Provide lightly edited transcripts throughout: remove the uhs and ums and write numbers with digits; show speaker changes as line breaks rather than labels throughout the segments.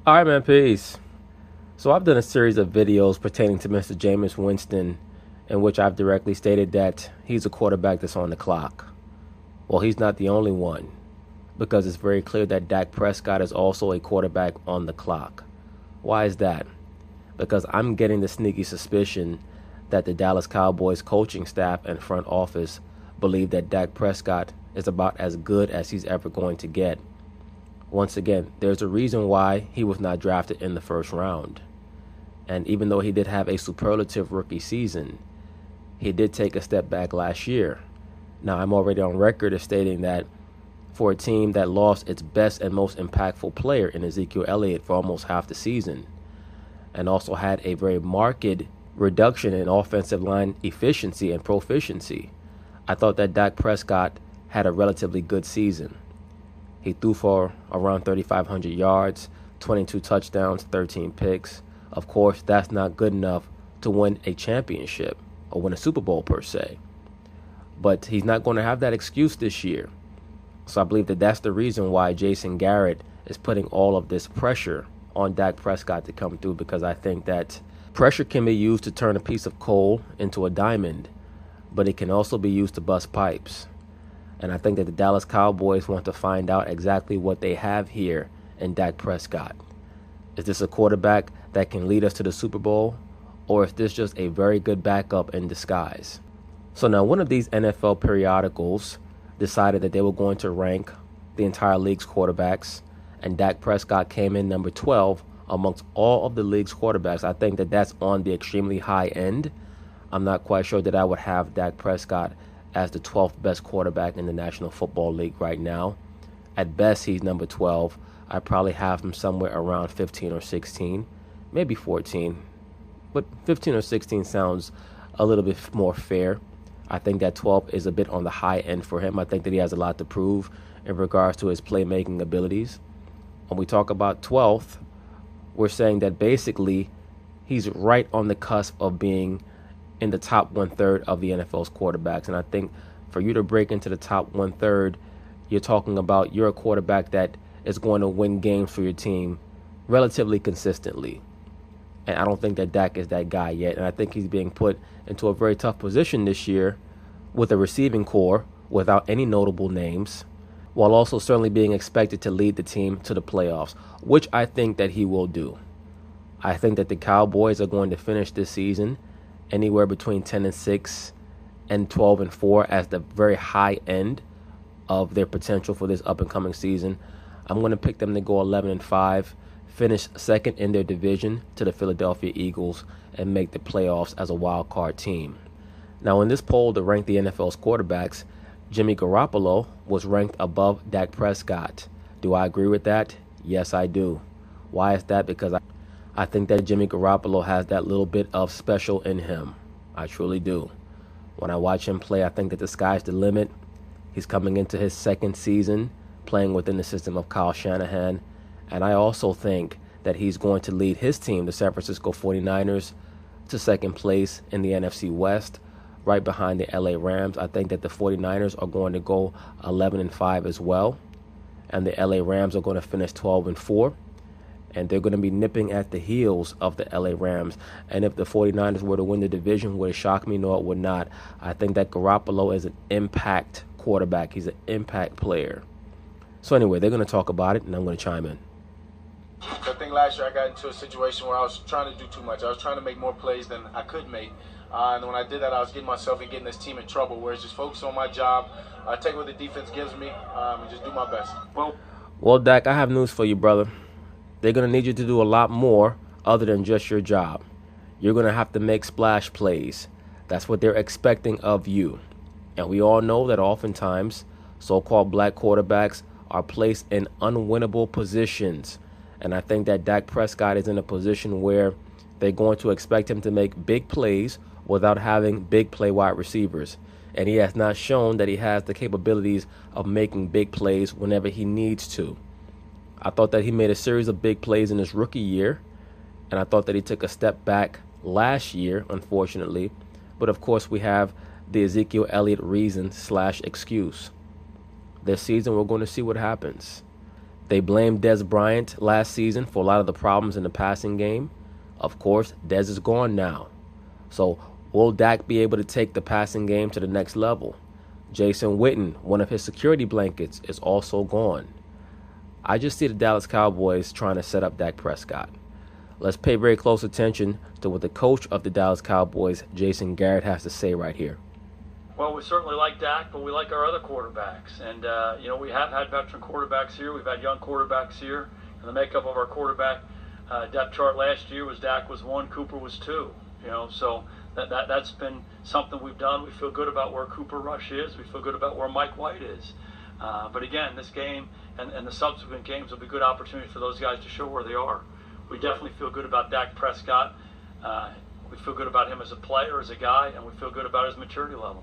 All right, man, peace. So I've done a series of videos pertaining to Mr. Jameis Winston in which I've directly stated that he's a quarterback that's on the clock. Well, he's not the only one, because it's very clear that Dak Prescott is also a quarterback on the clock. Why is that? Because I'm getting the sneaky suspicion that the Dallas Cowboys coaching staff and front office believe that Dak Prescott is about as good as he's ever going to get. Once again, there's a reason why he was not drafted in the first round. And even though he did have a superlative rookie season, he did take a step back last year. Now, I'm already on record as stating that for a team that lost its best and most impactful player in Ezekiel Elliott for almost half the season, and also had a very marked reduction in offensive line efficiency and proficiency, I thought that Dak Prescott had a relatively good season. He threw for around 3,500 yards, 22 touchdowns, 13 picks. Of course, that's not good enough to win a championship or win a Super Bowl per se. But he's not going to have that excuse this year. So I believe that that's the reason why Jason Garrett is putting all of this pressure on Dak Prescott to come through, because I think that pressure can be used to turn a piece of coal into a diamond, but it can also be used to bust pipes. And I think that the Dallas Cowboys want to find out exactly what they have here in Dak Prescott. Is this a quarterback that can lead us to the Super Bowl, or is this just a very good backup in disguise? So now one of these NFL periodicals decided that they were going to rank the entire league's quarterbacks, and Dak Prescott came in number 12 amongst all of the league's quarterbacks. I think that that's on the extremely high end. I'm not quite sure that I would have Dak Prescott as the 12th best quarterback in the National Football League right now. At best, he's number 12. I probably have him somewhere around 15 or 16, maybe 14. But 15 or 16 sounds a little bit more fair. I think that 12 is a bit on the high end for him. I think that he has a lot to prove in regards to his playmaking abilities. When we talk about 12th, we're saying that basically he's right on the cusp of being in the top 1/3 of the NFL's quarterbacks. And I think for you to break into the top 1/3, you're talking about you're a quarterback that is going to win games for your team relatively consistently. And I don't think that Dak is that guy yet. And I think he's being put into a very tough position this year with a receiving core without any notable names, while also certainly being expected to lead the team to the playoffs, which I think that he will do. I think that the Cowboys are going to finish this season anywhere between 10-6 and 12-4 as the very high end of their potential for this up-and-coming season. I'm going to pick them to go 11-5, finish second in their division to the Philadelphia Eagles, and make the playoffs as a wild card team. Now, in this poll to rank the NFL's quarterbacks, Jimmy Garoppolo was ranked above Dak Prescott. Do I agree with that? Yes, I do. Why is that? Because I think that Jimmy Garoppolo has that little bit of special in him. I truly do. When I watch him play, I think that the sky's the limit. He's coming into his second season playing within the system of Kyle Shanahan. And I also think that he's going to lead his team, the San Francisco 49ers, to second place in the NFC West, right behind the LA Rams. I think that the 49ers are going to go 11-5 as well. And the LA Rams are going to finish 12-4. And they're going to be nipping at the heels of the LA Rams. And if the 49ers were to win the division, would it shock me? No, it would not. I think that Garoppolo is an impact quarterback. He's an impact player. So anyway, they're going to talk about it, and I'm going to chime in.
I think last year I got into a situation where I was trying to do too much. I was trying to make more plays than I could make. And when I did that, I was getting myself and getting this team in trouble, whereas just focus on my job, take what the defense gives me, and just do my best.
Well, Dak, I have news for you, brother. They're going to need you to do a lot more other than just your job. You're going to have to make splash plays. That's what they're expecting of you. And we all know that oftentimes so-called black quarterbacks are placed in unwinnable positions. And I think that Dak Prescott is in a position where they're going to expect him to make big plays without having big play wide receivers. And he has not shown that he has the capabilities of making big plays whenever he needs to. I thought that he made a series of big plays in his rookie year, and I thought that he took a step back last year, unfortunately. But of course, we have the Ezekiel Elliott reason / excuse. This season, we're going to see what happens. They blamed Dez Bryant last season for a lot of the problems in the passing game. Of course, Dez is gone now. So will Dak be able to take the passing game to the next level? Jason Witten, one of his security blankets, is also gone. I just see the Dallas Cowboys trying to set up Dak Prescott. Let's pay very close attention to what the coach of the Dallas Cowboys, Jason Garrett, has to say right here.
Well, we certainly like Dak, but we like our other quarterbacks. And, we have had veteran quarterbacks here. We've had young quarterbacks here. And the makeup of our quarterback depth chart last year was Dak was 1, Cooper was 2. So that's been something we've done. We feel good about where Cooper Rush is. We feel good about where Mike White is. But again, this game and the subsequent games will be good opportunity for those guys to show where they are. We definitely feel good about Dak Prescott. We feel good about him as a player, as a guy, and we feel good about his maturity level.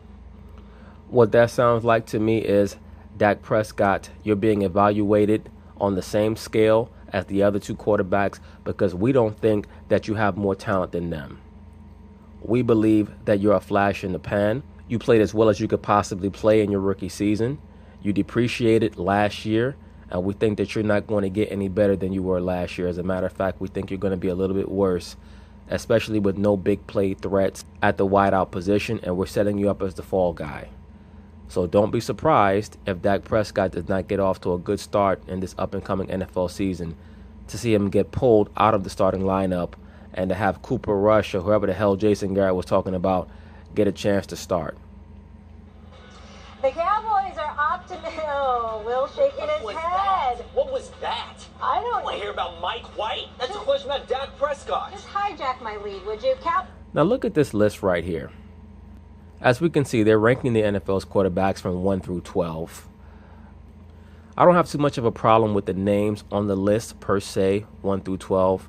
What that sounds like to me is Dak Prescott, you're being evaluated on the same scale as the other two quarterbacks because we don't think that you have more talent than them. We believe that you're a flash in the pan. You played as well as you could possibly play in your rookie season. You depreciated last year, and we think that you're not going to get any better than you were last year. As a matter of fact, we think you're going to be a little bit worse, especially with no big play threats at the wideout position, and we're setting you up as the fall guy. So don't be surprised if Dak Prescott does not get off to a good start in this up-and-coming NFL season, to see him get pulled out of the starting lineup and to have Cooper Rush or whoever the hell Jason Garrett was talking about get a chance to start.
The Cowboys are optimistic. Oh, Will shaking his head.
What was that?
I don't
want to hear about Mike White. That's a question about Dak Prescott.
Just hijack my lead, would you,
Now look at this list right here. As we can see, they're ranking the NFL's quarterbacks from 1 through 12. I don't have too much of a problem with the names on the list per se, 1 through 12.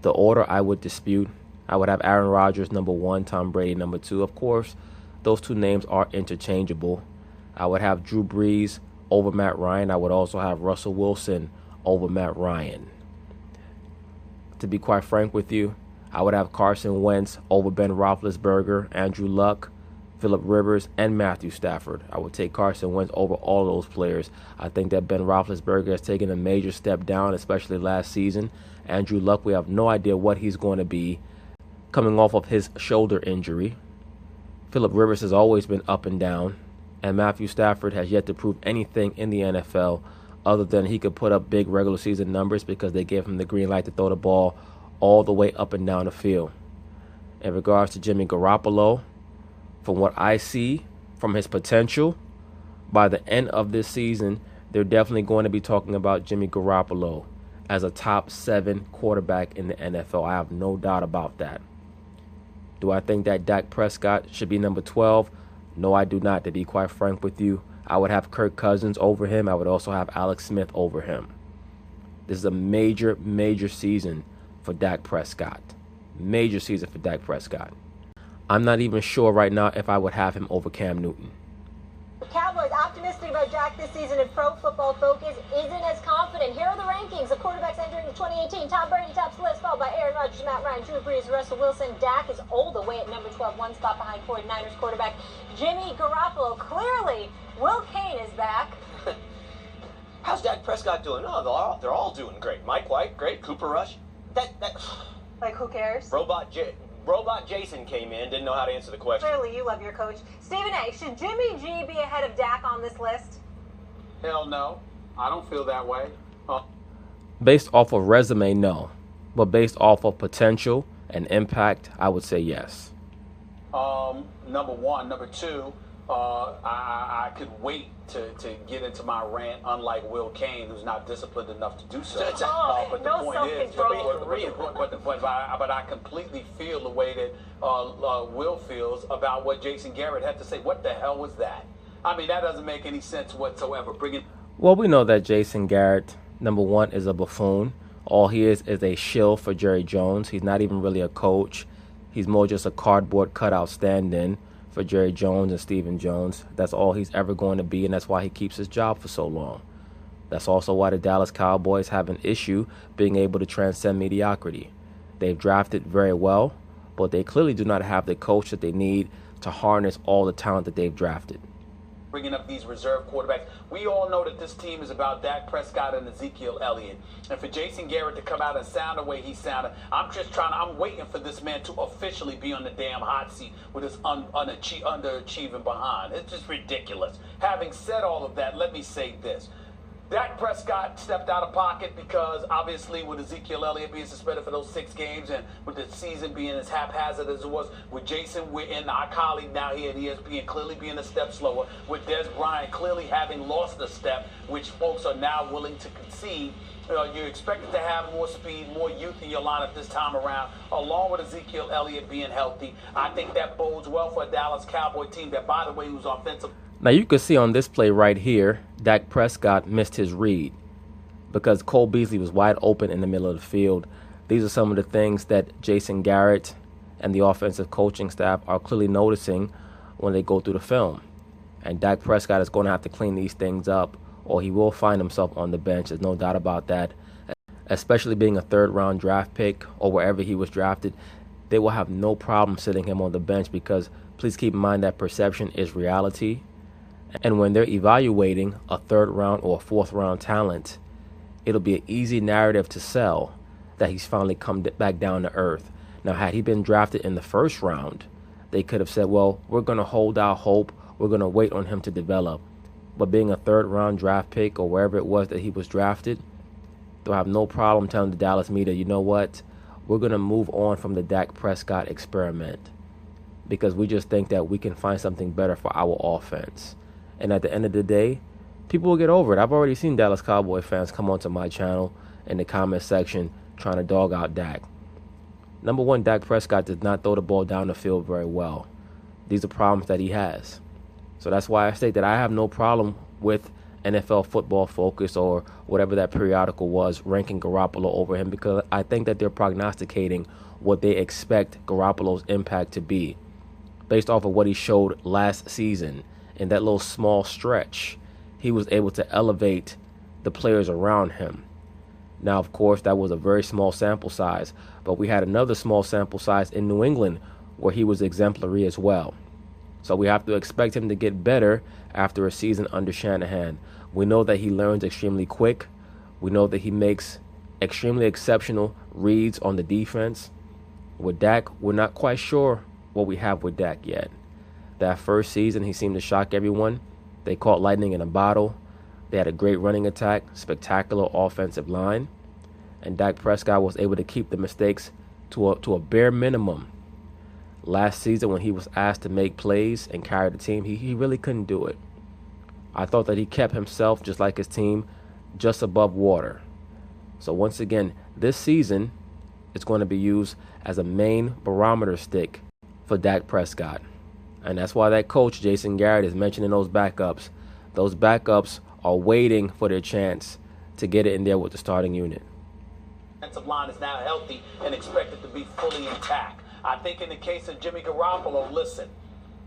The order I would dispute. I would have Aaron Rodgers number 1, Tom Brady number 2. Of course, those two names are interchangeable. I would have Drew Brees over Matt Ryan. I would also have Russell Wilson over Matt Ryan. To be quite frank with you, I would have Carson Wentz over Ben Roethlisberger, Andrew Luck, Phillip Rivers, and Matthew Stafford. I would take Carson Wentz over all those players. I think that Ben Roethlisberger has taken a major step down, especially last season. Andrew Luck, we have no idea what he's going to be coming off of his shoulder injury. Phillip Rivers has always been up and down. And Matthew Stafford has yet to prove anything in the NFL other than he could put up big regular season numbers because they gave him the green light to throw the ball all the way up and down the field. In regards to Jimmy Garoppolo, from what I see from his potential, by the end of this season, they're definitely going to be talking about Jimmy Garoppolo as a top 7 quarterback in the NFL. I have no doubt about that. Do I think that Dak Prescott should be number 12? No, I do not. To be quite frank with you, I would have Kirk Cousins over him. I would also have Alex Smith over him. This is a major, major season for Dak Prescott. Major season for Dak Prescott. I'm not even sure right now if I would have him over Cam Newton.
The Cowboys optimistic about Dak this season, and Pro Football Focus isn't as confident. Here are the rankings of quarterbacks entering 2018. Tom Brady tops the list, followed by Aaron Rodgers, Matt Ryan, Drew Brees, Russell Wilson. Dak is all the way at number 12, one spot behind 49ers quarterback Jimmy Garoppolo. Clearly, Will Kane is back.
How's Dak Prescott doing? Oh, they're all doing great. Mike White, great. Cooper Rush.
Like, who cares?
Robot Jason came in, didn't know how to answer the question.
Clearly, you love your coach. Stephen A., should Jimmy G be ahead of Dak on this list?
Hell no. I don't feel that way.
Based off of resume, no. But based off of potential and impact, I would say yes.
Number 1. Number 2, I could wait to get into my rant, unlike Will Kane, who's not disciplined enough to do so. But the
no
point is,
self-control.
but I completely feel the way that Will feels about what Jason Garrett had to say. What the hell was that? I mean, that doesn't make any sense whatsoever.
Well, we know that Jason Garrett, number 1, is a buffoon. All he is a shill for Jerry Jones. He's not even really a coach. He's more just a cardboard cutout stand-in for Jerry Jones and Stephen Jones. That's all he's ever going to be, and that's why he keeps his job for so long. That's also why the Dallas Cowboys have an issue being able to transcend mediocrity. They've drafted very well, but they clearly do not have the coach that they need to harness all the talent that they've drafted.
bringing up these reserve quarterbacks. We all know that this team is about Dak Prescott and Ezekiel Elliott. And for Jason Garrett to come out and sound the way he sounded, I'm waiting for this man to officially be on the damn hot seat with his underachieving behind. It's just ridiculous. Having said all of that, let me say this. Dak Prescott stepped out of pocket because obviously with Ezekiel Elliott being suspended for those 6 games and with the season being as haphazard as it was, with Jason Witten, our colleague now here at ESPN, clearly being a step slower, with Des Bryant clearly having lost a step, which folks are now willing to concede. You're expected to have more speed, more youth in your lineup this time around, along with Ezekiel Elliott being healthy. I think that bodes well for a Dallas Cowboy team that, by the way, who's offensive.
Now you can see on this play right here, Dak Prescott missed his read because Cole Beasley was wide open in the middle of the field. These are some of the things that Jason Garrett and the offensive coaching staff are clearly noticing when they go through the film. And Dak Prescott is going to have to clean these things up or he will find himself on the bench. There's no doubt about that. Especially being a third-round draft pick or wherever he was drafted, they will have no problem sitting him on the bench because please keep in mind that perception is reality. And when they're evaluating a third-round or a fourth-round talent, it'll be an easy narrative to sell that he's finally come back down to earth. Now, had he been drafted in the first round, they could have said, well, we're going to hold our hope. We're going to wait on him to develop. But being a third-round draft pick or wherever it was that he was drafted, they'll have no problem telling the Dallas media, you know what, we're going to move on from the Dak Prescott experiment because we just think that we can find something better for our offense. And at the end of the day, people will get over it. I've already seen Dallas Cowboy fans come onto my channel in the comment section trying to dog out Dak. Number one, Dak Prescott does not throw the ball down the field very well. These are problems that he has. So that's why I state that I have no problem with NFL Football Focus or whatever that periodical was ranking Garoppolo over him because I think that they're prognosticating what they expect Garoppolo's impact to be based off of what he showed last season. In that little small stretch, he was able to elevate the players around him. Now, of course, that was a very small sample size, but we had another small sample size in New England where he was exemplary as well. So we have to expect him to get better after a season under Shanahan. We know that he learns extremely quick. We know that he makes extremely exceptional reads on the defense. With Dak, we're not quite sure what we have with Dak yet. That first season, he seemed to shock everyone. They caught lightning in a bottle. They had a great running attack, spectacular offensive line. And Dak Prescott was able to keep the mistakes to a bare minimum. Last season, when he was asked to make plays and carry the team, he really couldn't do it. I thought that he kept himself, just like his team, just above water. So once again, this season, it's going to be used as a main barometer stick for Dak Prescott. And that's why that coach, Jason Garrett, is mentioning those backups. Those backups are waiting for their chance to get it in there with the starting unit.
Offensive line is now healthy and expected to be fully intact. I think in the case of Jimmy Garoppolo, listen,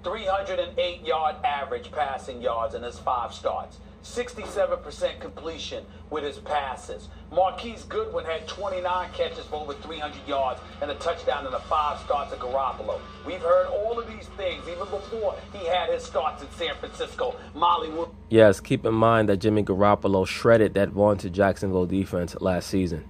308-yard average passing yards in his 5 starts. 67% completion with his passes. Marquise Goodwin had 29 catches for over 300 yards and a touchdown in the 5 starts of Garoppolo. We've heard all of these things even before he had his starts in San Francisco.
Yes, keep in mind that Jimmy Garoppolo shredded that vaunted Jacksonville defense last season.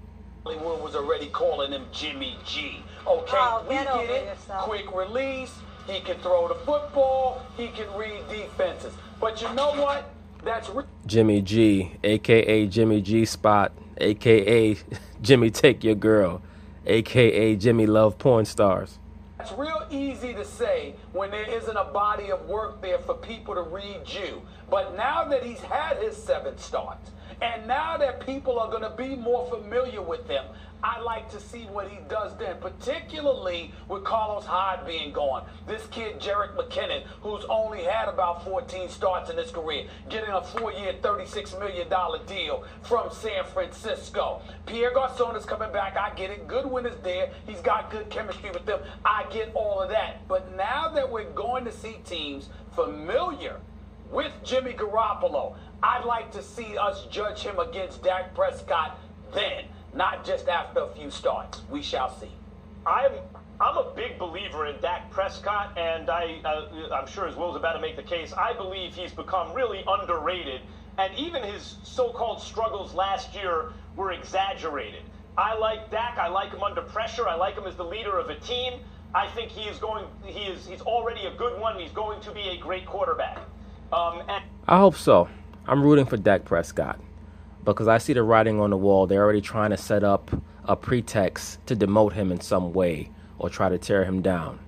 Hollywood was already calling him Jimmy G. Okay, we get it. Quick release. He can throw the football. He can read defenses. But you know what? That's
Jimmy G, a.k.a. Jimmy G Spot, a.k.a. Jimmy Take Your Girl, a.k.a. Jimmy Love Porn Stars.
That's real easy to say when there isn't a body of work there for people to read you. But now that he's had his 7 starts, and now that people are going to be more familiar with him, I like to see what he does then, particularly with Carlos Hyde being gone. This kid, Jerick McKinnon, who's only had about 14 starts in his career, getting a 4-year, $36 million deal from San Francisco. Pierre Garçon is coming back. I get it. Goodwin is there. He's got good chemistry with them. I get all of that. But now that we're going to see teams familiar with Jimmy Garoppolo, I'd like to see us judge him against Dak Prescott then. Not just after a few starts. We shall see.
I'm a big believer in Dak Prescott, and I'm sure as Will's about to make the case, I believe he's become really underrated, and even his so-called struggles last year were exaggerated. I like Dak. I like him under pressure. I like him as the leader of a team. I think he's already a good one. He's going to be a great quarterback.
I hope so. I'm rooting for Dak Prescott because I see the writing on the wall. They're already trying to set up a pretext to demote him in some way or try to tear him down.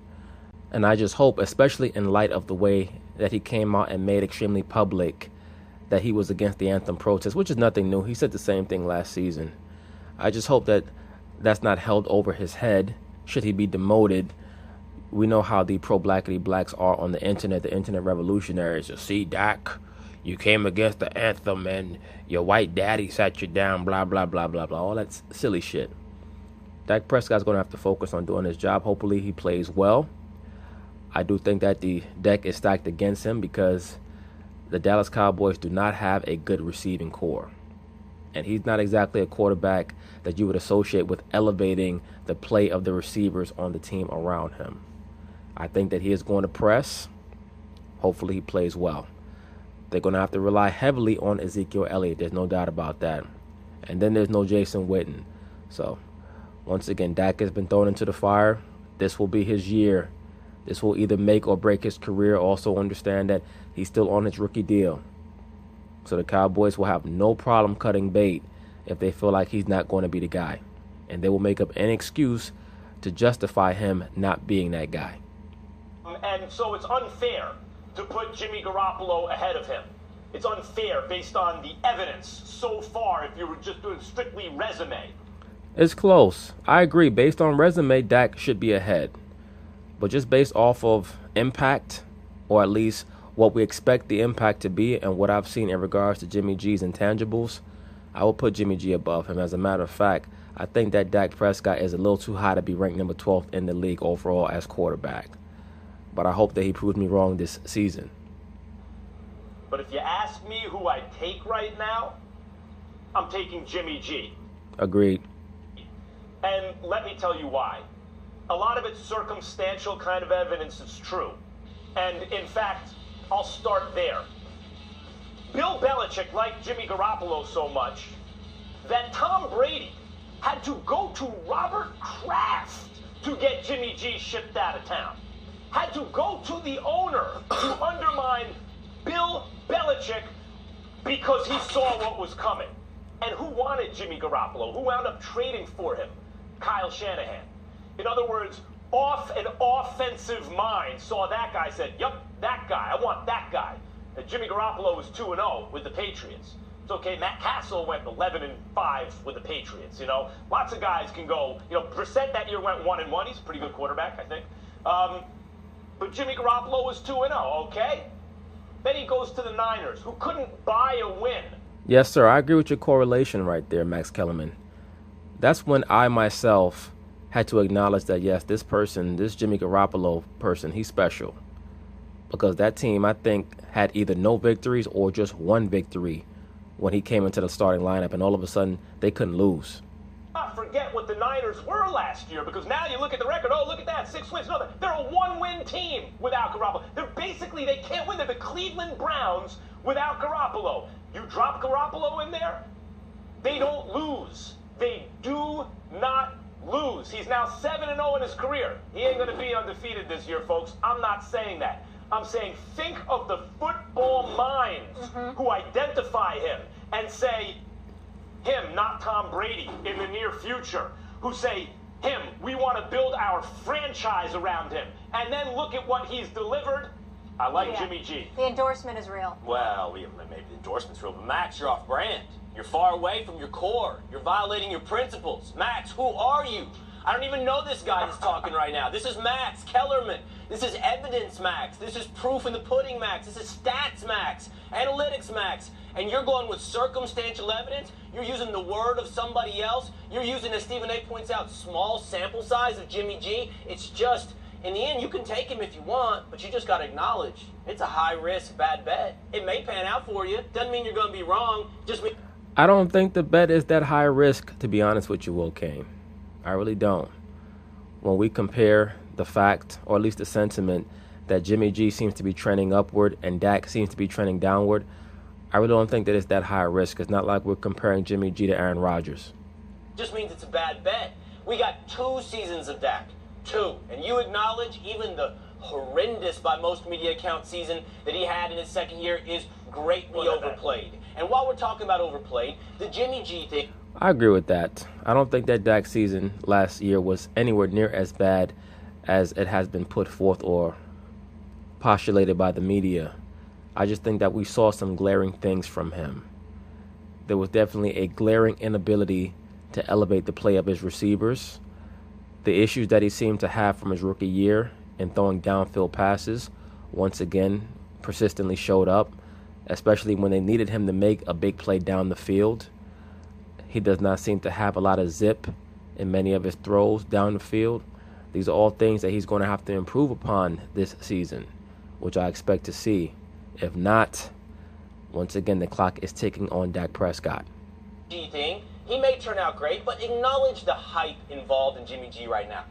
And I just hope, especially in light of the way that he came out and made extremely public that he was against the anthem protest, which is nothing new. He said the same thing last season. I just hope that that's not held over his head should he be demoted. We know how the pro-blackity blacks are on the internet revolutionaries. You see, Dak, you came against the anthem and your white daddy sat you down, blah, blah, blah, blah, blah. All that silly shit. Dak Prescott's going to have to focus on doing his job. Hopefully he plays well. I do think that the deck is stacked against him because the Dallas Cowboys do not have a good receiving core. And he's not exactly a quarterback that you would associate with elevating the play of the receivers on the team around him. I think that he is going to press. Hopefully he plays well. They're going to have to rely heavily on Ezekiel Elliott. There's no doubt about that. And then there's no Jason Witten. So, once again, Dak has been thrown into the fire. This will be his year. This will either make or break his career. Also understand that he's still on his rookie deal. So the Cowboys will have no problem cutting bait if they feel like he's not going to be the guy. And they will make up any excuse to justify him not being that guy.
And so it's unfair to put Jimmy Garoppolo ahead of him. It's unfair based on the evidence so far if you were just doing strictly resume.
It's close. I agree. Based on resume, Dak should be ahead. But just based off of impact, or at least what we expect the impact to be and what I've seen in regards to Jimmy G's intangibles, I will put Jimmy G above him. As a matter of fact, I think that Dak Prescott is a little too high to be ranked number 12th in the league overall as quarterback. But I hope that he proves me wrong this season.
But if you ask me who I take right now, I'm taking Jimmy G.
Agreed.
And let me tell you why. A lot of it's circumstantial kind of evidence is true. And in fact, I'll start there. Bill Belichick liked Jimmy Garoppolo so much that Tom Brady had to go to Robert Kraft to get Jimmy G shipped out of town. Had to go to the owner to undermine Bill Belichick because he saw what was coming. And who wanted Jimmy Garoppolo? Who wound up trading for him? Kyle Shanahan. In other words, an offensive mind saw that guy, said, "Yup, that guy. I want that guy." And Jimmy Garoppolo was 2-0 with the Patriots. It's okay. Matt Castle went 11-5 with the Patriots. You know, lots of guys can go. You know, Brissett that year went 1-1. He's a pretty good quarterback, I think. But Jimmy Garoppolo was 2-0. Okay. Then he goes to the Niners, who couldn't buy a win.
Yes, sir. I agree with your correlation right there, Max Kellerman. That's when I myself had to acknowledge that, yes, this person, this Jimmy Garoppolo person, he's special. Because that team, I think, had either no victories or just one victory when he came into the starting lineup, and all of a sudden, they couldn't lose.
Forget what the Niners were last year, because now you look at the record, oh, look at that, 6 wins. No, they're a one-win team without Garoppolo. They can't win. They're the Cleveland Browns without Garoppolo. You drop Garoppolo in there, they don't lose. They do not lose. He's now 7-0 in his career. He ain't going to be undefeated this year, folks. I'm not saying that. I'm saying think of the football minds who identify him and say, him, not Tom Brady, in the near future, who say, him, we want to build our franchise around him. And then look at what he's delivered. I like Jimmy G.
The endorsement is real.
Well, maybe the endorsement's real, but Max, you're off brand. You're far away from your core. You're violating your principles. Max, who are you? I don't even know this guy that's talking right now. This is Max Kellerman. This is evidence, Max. This is proof in the pudding, Max. This is stats, Max. Analytics, Max. And you're going with circumstantial evidence? You're using the word of somebody else? You're using, as Stephen A. points out, small sample size of Jimmy G? It's just, in the end, you can take him if you want, but you just got to acknowledge it's a high-risk, bad bet. It may pan out for you. Doesn't mean you're going to be wrong. Just mean...
I don't think the bet is that high risk, to be honest with you, Will Kane. I really don't. when we compare the fact, or at least the sentiment, that Jimmy G seems to be trending upward and Dak seems to be trending downward, I really don't think that it's that high a risk. It's not like we're comparing Jimmy G to Aaron Rodgers.
Just means it's a bad bet. We got 2 seasons of Dak. 2. And you acknowledge even the horrendous, by most media accounts, season that he had in his second year is greatly overplayed. And while we're talking about overplayed, the Jimmy G thing...
I agree with that. I don't think that Dak season last year was anywhere near as bad as it has been put forth or postulated by the media. I just think that we saw some glaring things from him. There was definitely a glaring inability to elevate the play of his receivers. The issues that he seemed to have from his rookie year in throwing downfield passes once again persistently showed up, especially when they needed him to make a big play down the field. He does not seem to have a lot of zip in many of his throws down the field. These are all things that he's going to have to improve upon this season, which I expect to see. If not, once again, the clock is ticking on Dak Prescott.
G thing, he may turn out great, but acknowledge the hype involved in Jimmy G right now.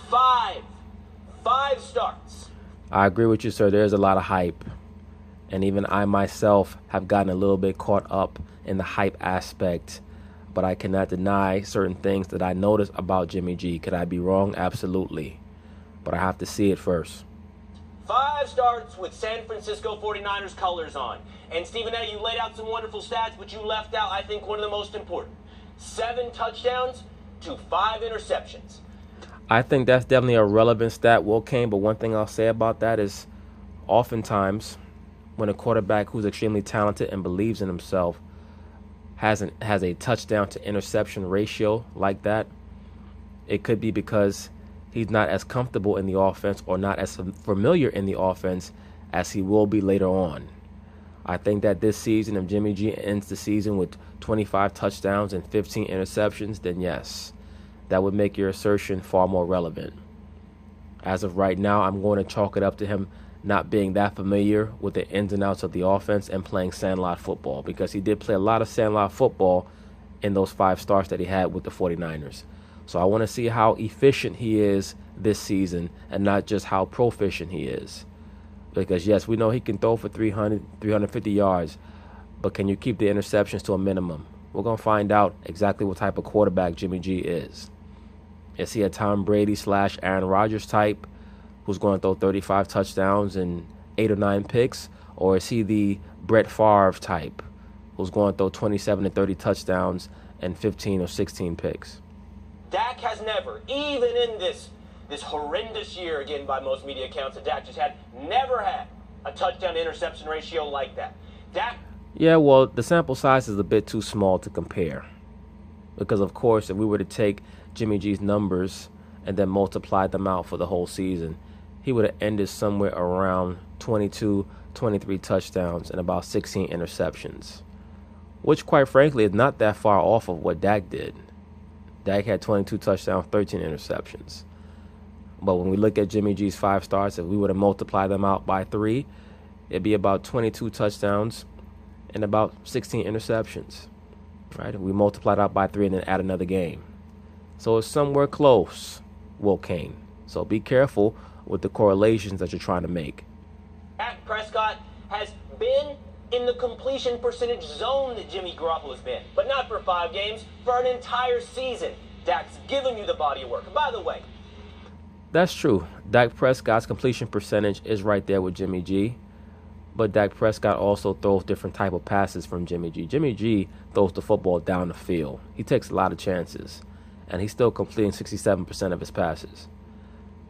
5 starts.
I agree with you, sir. There's a lot of hype. And even I myself have gotten a little bit caught up in the hype aspect. But I cannot deny certain things that I noticed about Jimmy G. Could I be wrong? Absolutely. But I have to see it first.
5 starts with San Francisco 49ers colors on. And Stephen A., you laid out some wonderful stats, but you left out, I think, one of the most important. 7 touchdowns to 5 interceptions.
I think that's definitely a relevant stat, Will Kane. But one thing I'll say about that is oftentimes when a quarterback who's extremely talented and believes in himself has a touchdown to interception ratio like that, it could be because he's not as comfortable in the offense or not as familiar in the offense as he will be later on. I think that this season, if Jimmy G ends the season with 25 touchdowns and 15 interceptions, then yes, that would make your assertion far more relevant. As of right now, I'm going to chalk it up to him not being that familiar with the ins and outs of the offense and playing sandlot football, because he did play a lot of sandlot football in those 5 starts that he had with the 49ers. So I want to see how efficient he is this season and not just how proficient he is. Because, yes, we know he can throw for 300, 350 yards, but can you keep the interceptions to a minimum? We're going to find out exactly what type of quarterback Jimmy G is. Is he a Tom Brady / Aaron Rodgers type who's going to throw 35 touchdowns and 8 or 9 picks? Or is he the Brett Favre type who's going to throw 27 to 30 touchdowns and 15 or 16 picks?
Dak has never, even in this horrendous year, again, by most media accounts, that Dak just had, never had a touchdown-to-interception ratio like that. Dak...
Yeah, well, the sample size is a bit too small to compare. Because, of course, if we were to take Jimmy G's numbers and then multiply them out for the whole season, he would have ended somewhere around 22, 23 touchdowns and about 16 interceptions, which, quite frankly, is not that far off of what Dak did. Dak had 22 touchdowns, 13 interceptions. But when we look at Jimmy G's 5 starts, if we were to multiply them out by 3, it'd be about 22 touchdowns and about 16 interceptions. Right? We multiply it out by 3 and then add another game. So it's somewhere close, Will Kane. So be careful with the correlations that you're trying to make.
Dak Prescott has been in the completion percentage zone that Jimmy Garoppolo has been, but not for 5 games, for an entire season. Dak's given you the body of work. By the way,
that's true. Dak Prescott's completion percentage is right there with Jimmy G. But Dak Prescott also throws different type of passes from Jimmy G. Jimmy G throws the football down the field. He takes a lot of chances, and he's still completing 67% of his passes.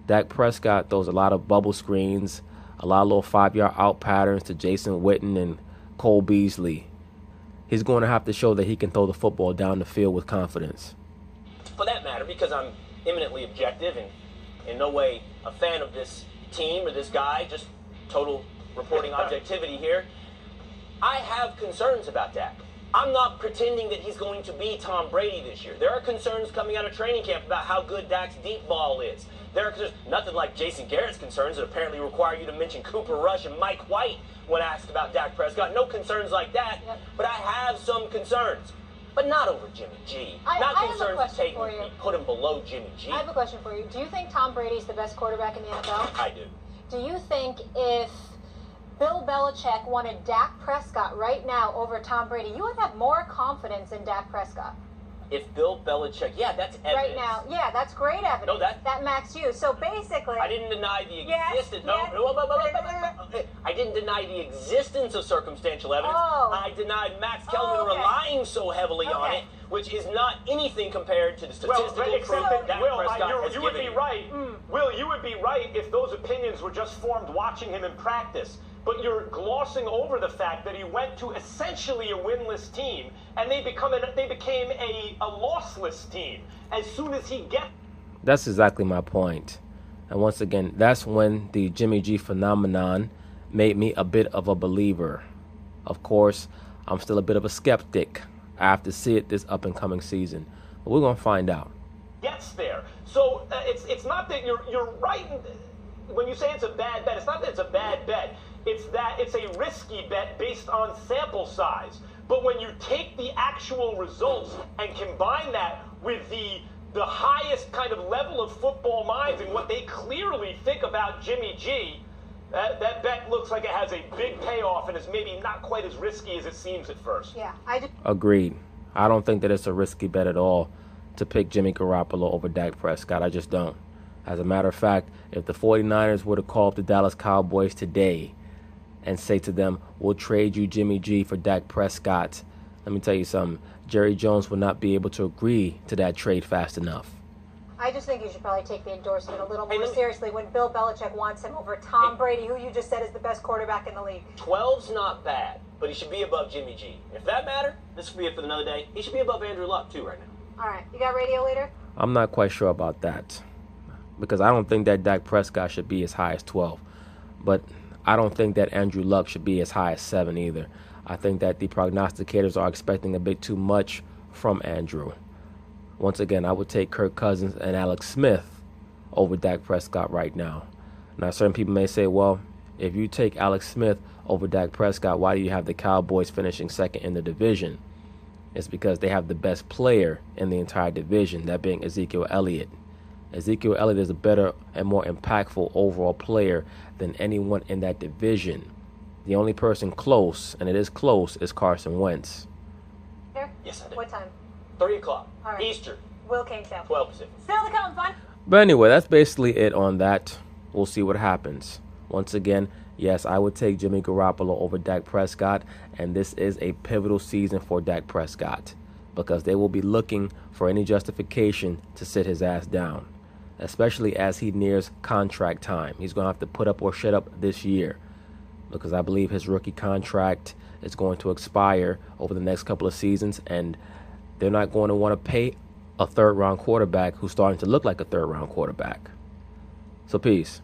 Dak Prescott throws a lot of bubble screens, a lot of little 5-yard out patterns to Jason Witten and Cole Beasley. He's going to have to show that he can throw the football down the field with confidence.
For that matter, because I'm eminently objective and in no way a fan of this team or this guy, just total reporting objectivity here, I have concerns about Dak. I'm not pretending that he's going to be Tom Brady this year. There are concerns coming out of training camp about how good Dak's deep ball is. There are concerns, nothing like Jason Garrett's concerns that apparently require you to mention Cooper Rush and Mike White when asked about Dak Prescott. No concerns like that, but I have some concerns. but not over Jimmy G. Not
I have a
concerned
question
taking
for you.
put him below Jimmy G.
I have a question for you. Do you think Tom Brady's the best quarterback in the NFL?
I do.
Do you think if Bill Belichick wanted Dak Prescott right now over Tom Brady, you would have more confidence in Dak Prescott?
If Bill Belichick, yeah, that's evidence.
Right now, yeah, that's great evidence.
No, that
Max you. So basically,
I didn't deny the
Yes,
existence.
yes.
I didn't deny the existence of circumstantial evidence.
Oh.
I denied Max Kellerman
okay.
relying so heavily on
Okay.
it, which is not anything compared to the
Well,
statistical
except
proof
that,
that
Will,
Prescott has
you would
given
be
you.
right. Will, you would be right if those opinions were just formed watching him in practice. But you're glossing over the fact that he went to essentially a winless team, and they became a lossless team as soon as he gets.
That's exactly my point. And once again, that's when the Jimmy G phenomenon made me a bit of a believer. Of course, I'm still a bit of a skeptic. I have to see it this up-and-coming season. But we're going to find out.
Gets there. So it's not that you're right when you say it's a bad bet. It's not that it's a bad bet. It's that it's a risky bet based on sample size. But when you take the actual results and combine that with the highest kind of level of football minds and what they clearly think about Jimmy G, that bet looks like it has a big payoff and is maybe not quite as risky as it seems at first.
yeah, I just.
Agreed. I don't think that it's a risky bet at all to pick Jimmy Garoppolo over Dak Prescott. I just don't. As a matter of fact, if the 49ers were to call up the Dallas Cowboys today and say to them, we'll trade you Jimmy G for Dak Prescott, let me tell you something. Jerry Jones would not be able to agree to that trade fast enough.
I just think you should probably take the endorsement a little more seriously when Bill Belichick wants him over Tom Brady, who you just said is the best quarterback in the league.
12's not bad, but he should be above Jimmy G. If that matter, this could be it for another day. He should be above Andrew Luck, too, right now.
All right, you got radio leader?
I'm not quite sure about that because I don't think that Dak Prescott should be as high as 12. But I don't think that Andrew Luck should be as high as 7 either. I think that the prognosticators are expecting a bit too much from Andrew. Once again, I would take Kirk Cousins and Alex Smith over Dak Prescott right now. Now, certain people may say, well, if you take Alex Smith over Dak Prescott, why do you have the Cowboys finishing second in the division? It's because they have the best player in the entire division, that being Ezekiel Elliott. Ezekiel Elliott is a better and more impactful overall player than anyone in that division. The only person close, and it is close, is Carson Wentz.
Here?
Yes, I do.
What time?
3 o'clock.
All right.
Eastern.
Will King Show.
12 Pacific.
Still to come, fun.
But anyway, that's basically it on that. We'll see what happens. Once again, yes, I would take Jimmy Garoppolo over Dak Prescott, and this is a pivotal season for Dak Prescott because they will be looking for any justification to sit his ass down, especially as he nears contract time. He's going to have to put up or shut up this year because I believe his rookie contract is going to expire over the next couple of seasons, and they're not going to want to pay a third-round quarterback who's starting to look like a third-round quarterback. So peace.